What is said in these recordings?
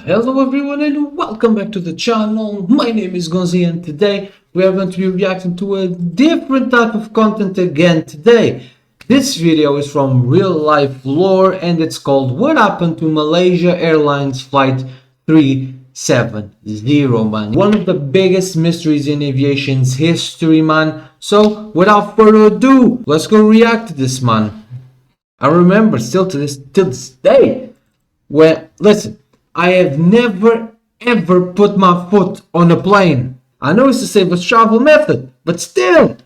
Hello everyone and welcome back to the channel. My name is Gonzii and today we are going to be reacting to a different type of content again today. This video is from real life lore and it's called What Happened to Malaysia Airlines Flight 370, man. One of the biggest mysteries in aviation's history, man. So without further ado, let's go react to this, man. I remember still to this day when, listen, I have never ever put my foot on a plane. I know it's the safest travel method, but still,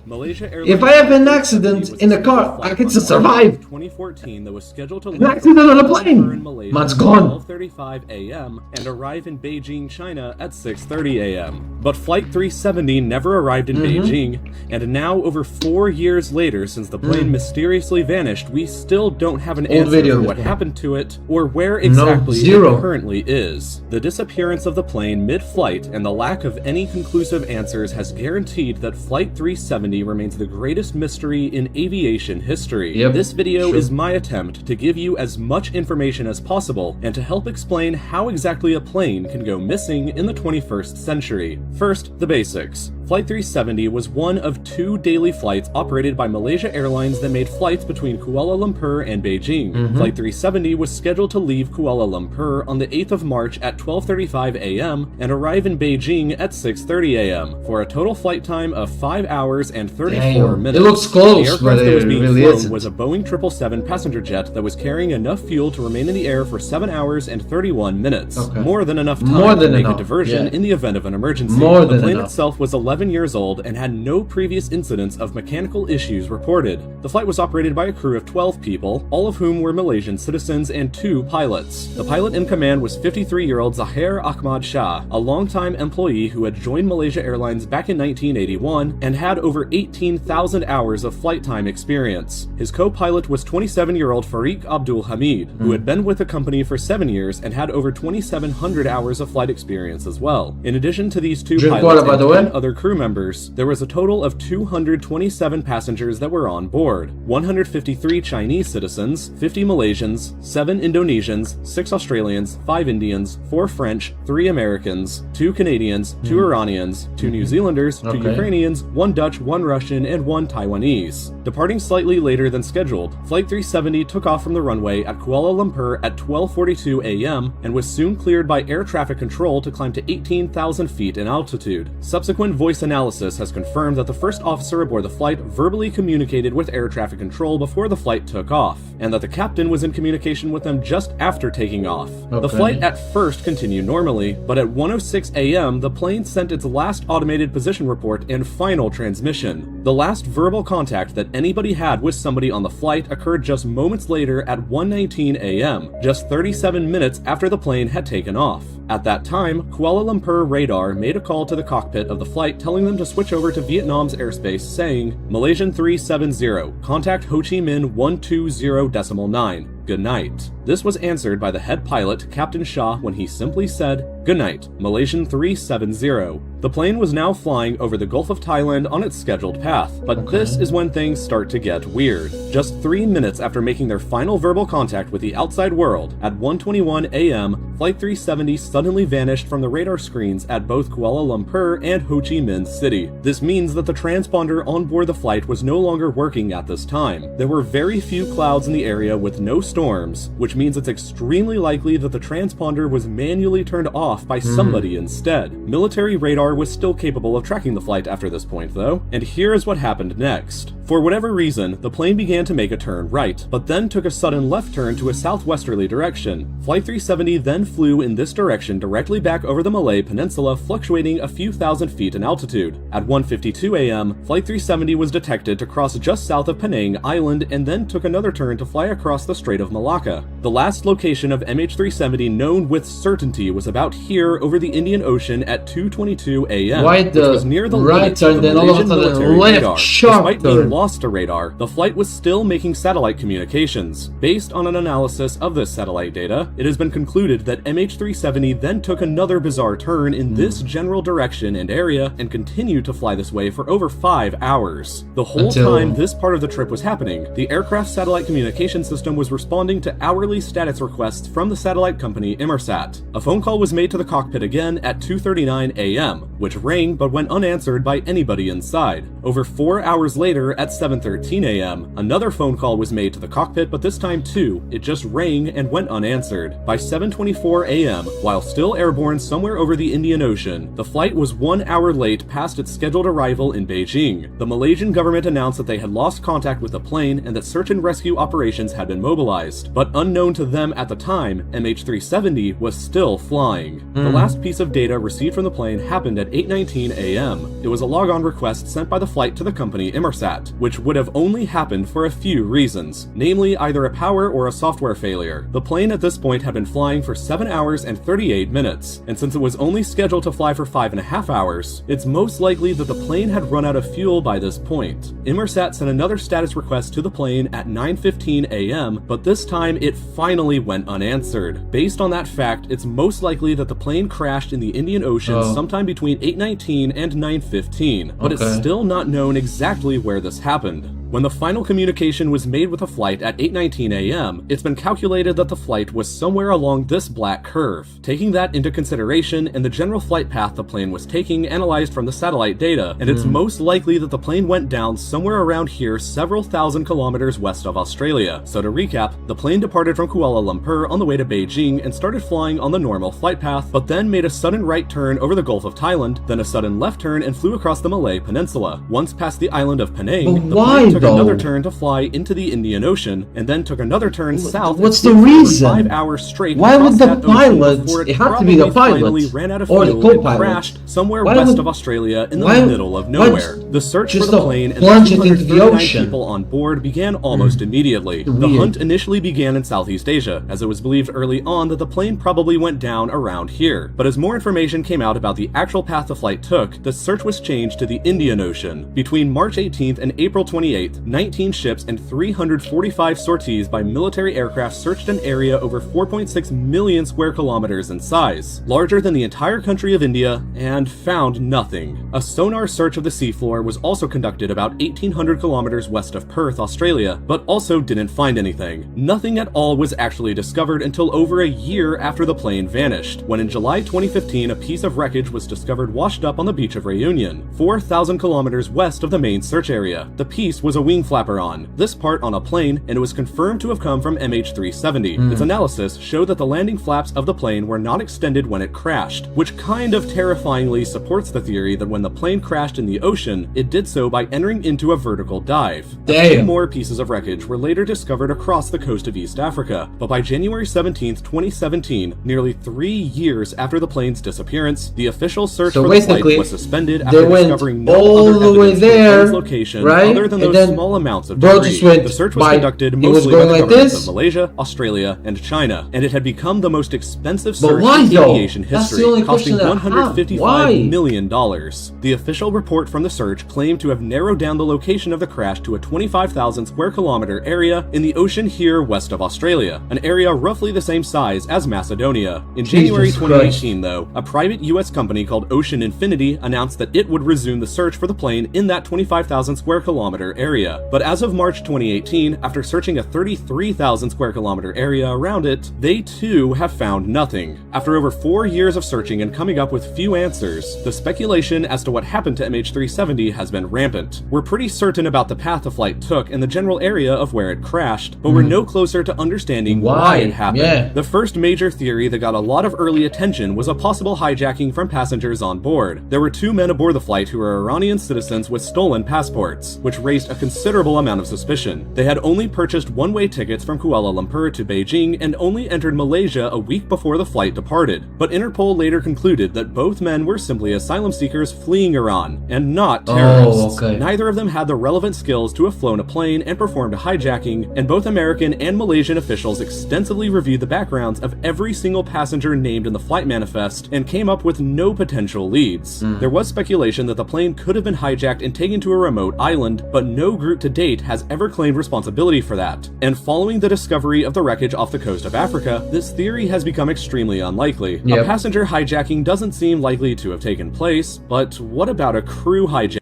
Malaysia Airlines, if I have an accident in a car, I can still survive. 2014 that was scheduled to An accident on a plane, in Malaysia man's at gone. 12:35 a.m. and arrive in Beijing, China at 6:30 a.m. But Flight 370 never arrived in Beijing, and now over 4 years later since the plane mysteriously vanished, we still don't have an answer for what happened to it or where exactly it currently is. The disappearance of the plane mid-flight and the lack of any conclusive answers has guaranteed that Flight 370 remains the greatest mystery in aviation history. This video is my attempt to give you as much information as possible and to help explain how exactly a plane can go missing in the 21st century. First, the basics. Flight 370 was one of 2 daily flights operated by Malaysia Airlines that made flights between Kuala Lumpur and Beijing. Flight 370 was scheduled to leave Kuala Lumpur on the 8th of March at 12:35 a.m. and arrive in Beijing at 6:30 a.m. for a total flight time of 5 hours and 34 minutes. It looks close, the aircraft that was being flown was a Boeing 777 passenger jet that was carrying enough fuel to remain in the air for 7 hours and 31 minutes. More than enough time to make a diversion in the event of an emergency. The plane itself was 11 years old and had no previous incidents of mechanical issues reported. The flight was operated by a crew of 12 people, all of whom were Malaysian citizens and 2 pilots. The pilot in command was 53-year-old Zahir Ahmad Shah, a longtime employee who had joined Malaysia Airlines back in 1981 and had over 18,000 hours of flight time experience. His co-pilot was 27-year-old Farik Abdul Hamid, who had been with the company for 7 years and had over 2,700 hours of flight experience as well. In addition to these 2 pilots and 10 other crew members, there was a total of 227 passengers that were on board. 153 Chinese citizens, 50 Malaysians, 7 Indonesians, 6 Australians, 5 Indians, 4 French, 3 Americans, 2 Canadians, 2 Iranians, 2 New Zealanders, 2 Ukrainians, 1 Dutch, 1 Russian, and 1 Taiwanese. Departing slightly later than scheduled, Flight 370 took off from the runway at Kuala Lumpur at 12:42 a.m. and was soon cleared by air traffic control to climb to 18,000 feet in altitude. Subsequent voice analysis has confirmed that the first officer aboard the flight verbally communicated with air traffic control before the flight took off, and that the captain was in communication with them just after taking off. The flight at first continued normally, but at 1:06 a.m. the plane sent its last automated position report and final transmission. The last verbal contact that anybody had with somebody on the flight occurred just moments later at 1:19 a.m., just 37 minutes after the plane had taken off. At that time, Kuala Lumpur radar made a call to the cockpit of the flight telling them to switch over to Vietnam's airspace saying, Malaysian 370, contact Ho Chi Minh 120.9. Good night. This was answered by the head pilot, Captain Shah, when he simply said, Good night, Malaysian 370. The plane was now flying over the Gulf of Thailand on its scheduled path, but this is when things start to get weird. Just 3 minutes after making their final verbal contact with the outside world, at 1:21 a.m., Flight 370 suddenly vanished from the radar screens at both Kuala Lumpur and Ho Chi Minh City. This means that the transponder on board the flight was no longer working at this time. There were very few clouds in the area with no storms, which means it's extremely likely that the transponder was manually turned off by somebody instead. Military radar was still capable of tracking the flight after this point though, and here is what happened next. For whatever reason, the plane began to make a turn right, but then took a sudden left turn to a southwesterly direction. Flight 370 then flew in this direction directly back over the Malay Peninsula, fluctuating a few thousand feet in altitude. At 1:52 a.m., Flight 370 was detected to cross just south of Penang Island and then took another turn to fly across the Strait of Malacca. The last location of MH370 known with certainty was about here over the Indian Ocean at 2:22 a.m., which was near the limits of the Malaysian military radar. Despite being lost to radar, the flight was still making satellite communications. Based on an analysis of this satellite data, it has been concluded that MH370 then took another bizarre turn in this general direction and area and continued to fly this way for over 5 hours. The whole time this part of the trip was happening, the aircraft satellite communication system was responding responding to hourly status requests from the satellite company Inmarsat. A phone call was made to the cockpit again at 2:39 a.m., which rang but went unanswered by anybody inside. Over 4 hours later, at 7:13 a.m., another phone call was made to the cockpit, but this time too, it just rang and went unanswered. By 7:24 a.m., while still airborne somewhere over the Indian Ocean, the flight was 1 hour late past its scheduled arrival in Beijing. The Malaysian government announced that they had lost contact with the plane and that search and rescue operations had been mobilized, but unknown to them at the time, MH370 was still flying. The last piece of data received from the plane happened at 8:19 a.m. It was a logon request sent by the flight to the company Inmarsat, which would have only happened for a few reasons, namely either a power or a software failure. The plane at this point had been flying for 7 hours and 38 minutes, and since it was only scheduled to fly for 5.5 hours, it's most likely that the plane had run out of fuel by this point. Inmarsat sent another status request to the plane at 9:15 a.m., but this time it finally went unanswered. Based on that fact, it's most likely that the plane crashed in the Indian Ocean sometime between 8:19 and 9:15, but it's still not known exactly where this happened. When the final communication was made with the flight at 8:19 a.m., it's been calculated that the flight was somewhere along this black curve. Taking that into consideration and the general flight path the plane was taking analyzed from the satellite data, and it's most likely that the plane went down somewhere around here several thousand kilometers west of Australia. So to recap, the plane departed from Kuala Lumpur on the way to Beijing and started flying on the normal flight path, but then made a sudden right turn over the Gulf of Thailand, then a sudden left turn and flew across the Malay Peninsula. Once past the island of Penang, the plane took another turn to fly into the Indian Ocean, and then took another turn south. What's the reason? 5 hours straight. Why would the pilot? It had to be the pilot ran out of or the fuel co-pilot. and crashed somewhere west of Australia in the middle of nowhere. The search for the plane and the plunge it into the 239 ocean. people on board began almost immediately. The hunt initially began in Southeast Asia, as it was believed early on that the plane probably went down around here. But as more information came out about the actual path the flight took, the search was changed to the Indian Ocean. Between March 18th and April 28th, 19 ships and 345 sorties by military aircraft searched an area over 4.6 million square kilometers in size, larger than the entire country of India, and found nothing. A sonar search of the seafloor was also conducted about 1,800 kilometers west of Perth, Australia, but also didn't find anything. Nothing at all was actually discovered until over a year after the plane vanished, when in July 2015 a piece of wreckage was discovered washed up on the beach of Reunion, 4,000 kilometers west of the main search area. The piece was a wing flapper on, this part on a plane, and it was confirmed to have come from MH370. Its analysis showed that the landing flaps of the plane were not extended when it crashed, which kind of terrifyingly supports the theory that when the plane crashed in the ocean, it did so by entering into a vertical dive. Two more pieces of wreckage were later discovered across the coast of East Africa, but by January 17, 2017, nearly 3 years after the plane's disappearance, the official search for the flight was suspended after discovering no other evidence for the plane's location other than those small amounts of debris. The search was conducted mostly by the governments of Malaysia, Australia, and China, and it had become the most expensive search in aviation history, costing $155 million. The official report from the search claimed to have narrowed down the location of the crash to a 25,000 square kilometer area in the ocean here west of Australia, an area roughly the same size as Macedonia. In January 2018, though, a private US company called Ocean Infinity announced that it would resume the search for the plane in that 25,000 square kilometer area. But as of March 2018, after searching a 33,000 square kilometer area around it, they too have found nothing. After over 4 years of searching and coming up with few answers, the speculation as to what happened to MH370 has been rampant. We're pretty certain about the path the flight took and the general area of where it crashed, but we're no closer to understanding why it happened. The first major theory that got a lot of early attention was a possible hijacking from passengers on board. There were 2 men aboard the flight who were Iranian citizens with stolen passports, which raised a considerable amount of suspicion. They had only purchased one-way tickets from Kuala Lumpur to Beijing and only entered Malaysia a week before the flight departed. But Interpol later concluded that both men were simply asylum seekers fleeing Iran, and not terrorists. Neither of them had the relevant skills to have flown a plane and performed a hijacking, and both American and Malaysian officials extensively reviewed the backgrounds of every single passenger named in the flight manifest and came up with no potential leads. There was speculation that the plane could have been hijacked and taken to a remote island, but no group to date has ever claimed responsibility for that. And following the discovery of the wreckage off the coast of Africa, this theory has become extremely unlikely. A passenger hijacking doesn't seem likely to have taken place, but what about a crew hijack?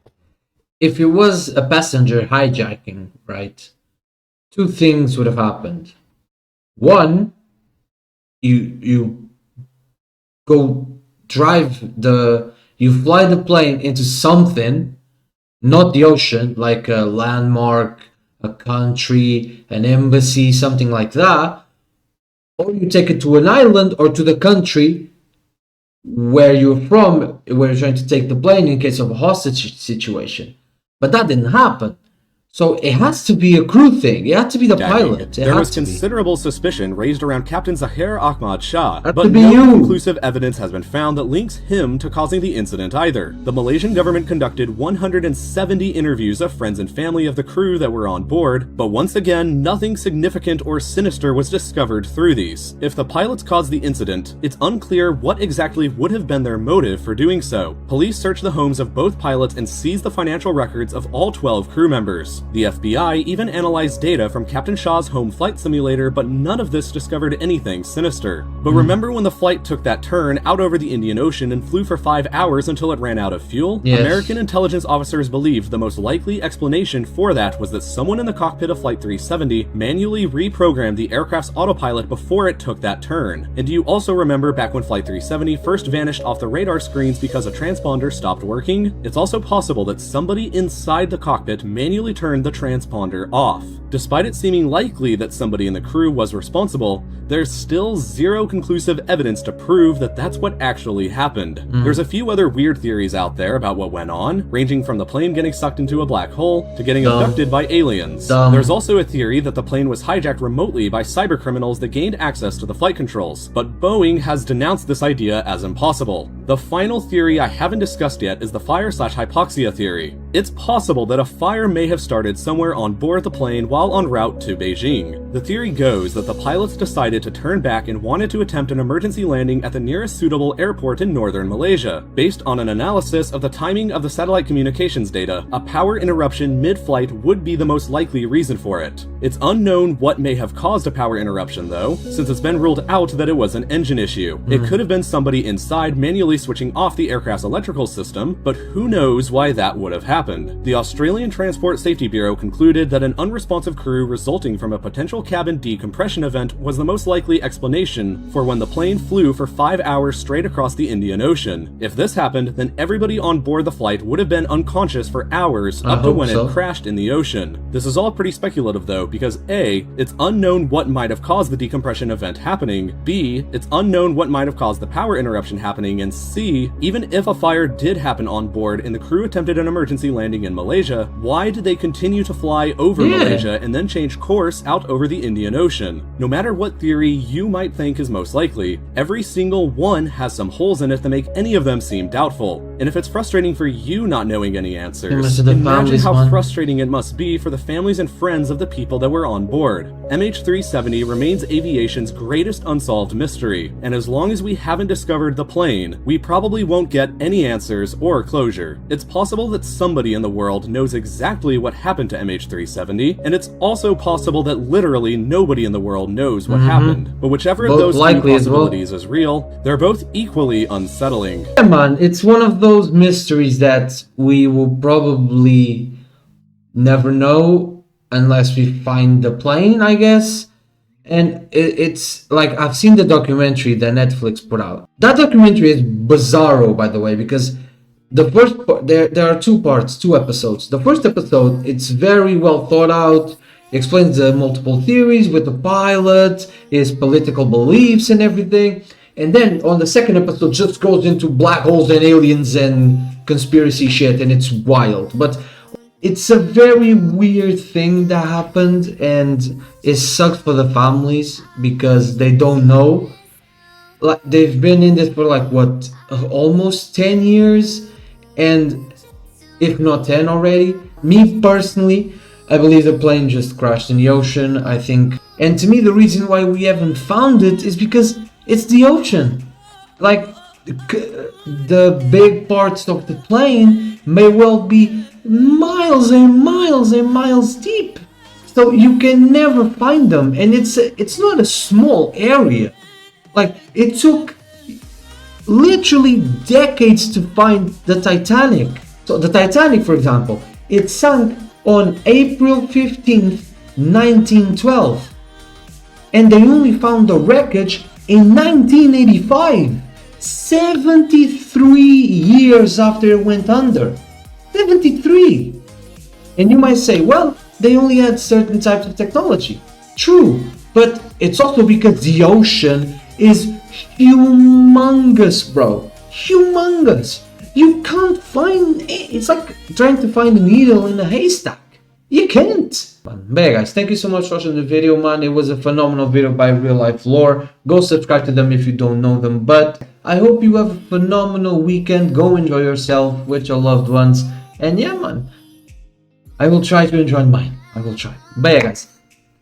If it was a passenger hijacking, right, 2 things would have happened. One, you go you fly the plane into something, not the ocean, like a landmark, a country, an embassy, something like that, or you take it to an island or to the country where you're from, where you're trying to take the plane in case of a hostage situation. But that didn't happen. So it has to be a crew thing. It had to be the pilot. There was considerable suspicion raised around Captain Zahir Ahmad Shah, but no conclusive evidence has been found that links him to causing the incident either. The Malaysian government conducted 170 interviews of friends and family of the crew that were on board, but once again, nothing significant or sinister was discovered through these. If the pilots caused the incident, it's unclear what exactly would have been their motive for doing so. Police searched the homes of both pilots and seized the financial records of all 12 crew members. The FBI even analyzed data from Captain Shah's home flight simulator, but none of this discovered anything sinister. But remember when the flight took that turn out over the Indian Ocean and flew for 5 hours until it ran out of fuel? Yes. American intelligence officers believed the most likely explanation for that was that someone in the cockpit of Flight 370 manually reprogrammed the aircraft's autopilot before it took that turn. And do you also remember back when Flight 370 first vanished off the radar screens because a transponder stopped working? It's also possible that somebody inside the cockpit manually turned the transponder off. Despite it seeming likely that somebody in the crew was responsible, there's still zero conclusive evidence to prove that that's what actually happened. There's a few other weird theories out there about what went on, ranging from the plane getting sucked into a black hole to getting abducted by aliens. There's also a theory that the plane was hijacked remotely by cybercriminals that gained access to the flight controls, but Boeing has denounced this idea as impossible. The final theory I haven't discussed yet is the fire/hypoxia theory. It's possible that a fire may have started somewhere on board the plane while en route to Beijing. The theory goes that the pilots decided to turn back and wanted to attempt an emergency landing at the nearest suitable airport in northern Malaysia. Based on an analysis of the timing of the satellite communications data, a power interruption mid-flight would be the most likely reason for it. It's unknown what may have caused a power interruption though, since it's been ruled out that it was an engine issue. It could have been somebody inside manually switching off the aircraft's electrical system, but who knows why that would have happened. The Australian Transport Safety Bureau concluded that an unresponsive crew resulting from a potential cabin decompression event was the most likely explanation for when the plane flew for 5 hours straight across the Indian Ocean. If this happened, then everybody on board the flight would have been unconscious for hours up to when it crashed in the ocean. This is all pretty speculative though, because A, it's unknown what might have caused the decompression event happening, B, it's unknown what might have caused the power interruption happening, and C, even if a fire did happen on board and the crew attempted an emergency landing in Malaysia, why did they continue to fly over Malaysia and then change course out over the Indian Ocean? No matter what theory you might think is most likely, every single one has some holes in it that make any of them seem doubtful. And if it's frustrating for you not knowing any answers, imagine how frustrating it must be for the families and friends of the people that were on board. MH370 remains aviation's greatest unsolved mystery, and as long as we haven't discovered the plane, we probably won't get any answers or closure. It's possible that somebody in the world knows exactly what happened to MH370, and it's also possible that literally nobody in the world knows what happened. But whichever of those three possibilities is real, they're both equally unsettling. Yeah, man, it's one of those mysteries that we will probably never know unless we find the plane, I guess. And it's like, I've seen the documentary that Netflix put out. That documentary is bizarro, by the way, because the first part, there are two parts, 2 episodes. The first episode, it's very well thought out, explains the multiple theories with the pilot, his political beliefs and everything. And then on the second episode, just goes into black holes and aliens and conspiracy shit, and it's wild. But it's a very weird thing that happened, and it sucks for the families because they don't know. Like, they've been in this for like what, almost 10 years, and if not 10 already. Me personally, I believe the plane just crashed in the ocean, I think. And to me, the reason why we haven't found it is because it's the ocean. Like, the big parts of the plane may well be miles and miles and miles deep, so you can never find them. And it's not a small area. Like, it took literally decades to find the Titanic. So the Titanic, for example, it sank on April 15th, 1912. and they only found the wreckage in 1985, 73 years after it went under. 73! And you might say, well, they only had certain types of technology. True, but it's also because the ocean is humongous, bro. Humongous. You can't find it. It's like trying to find a needle in a haystack. You can't. But yeah, guys, thank you so much for watching the video, man. It was a phenomenal video by Real Life Lore. Go subscribe to them if you don't know them. But I hope you have a phenomenal weekend. Go enjoy yourself with your loved ones. And yeah, man, I will try to enjoy mine. I will try. But yeah, guys,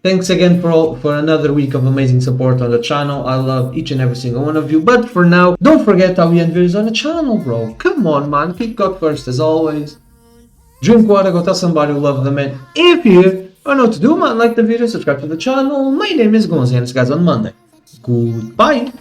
thanks again for another week of amazing support on the channel. I love each and every single one of you. But for now, don't forget how we end videos on the channel, bro. Come on, man. Keep God first as always. Drink water, go tell somebody who loves them. And if you don't know what to do, man, like the video, subscribe to the channel. My name is Gonzii, and see you guys on Monday. Goodbye.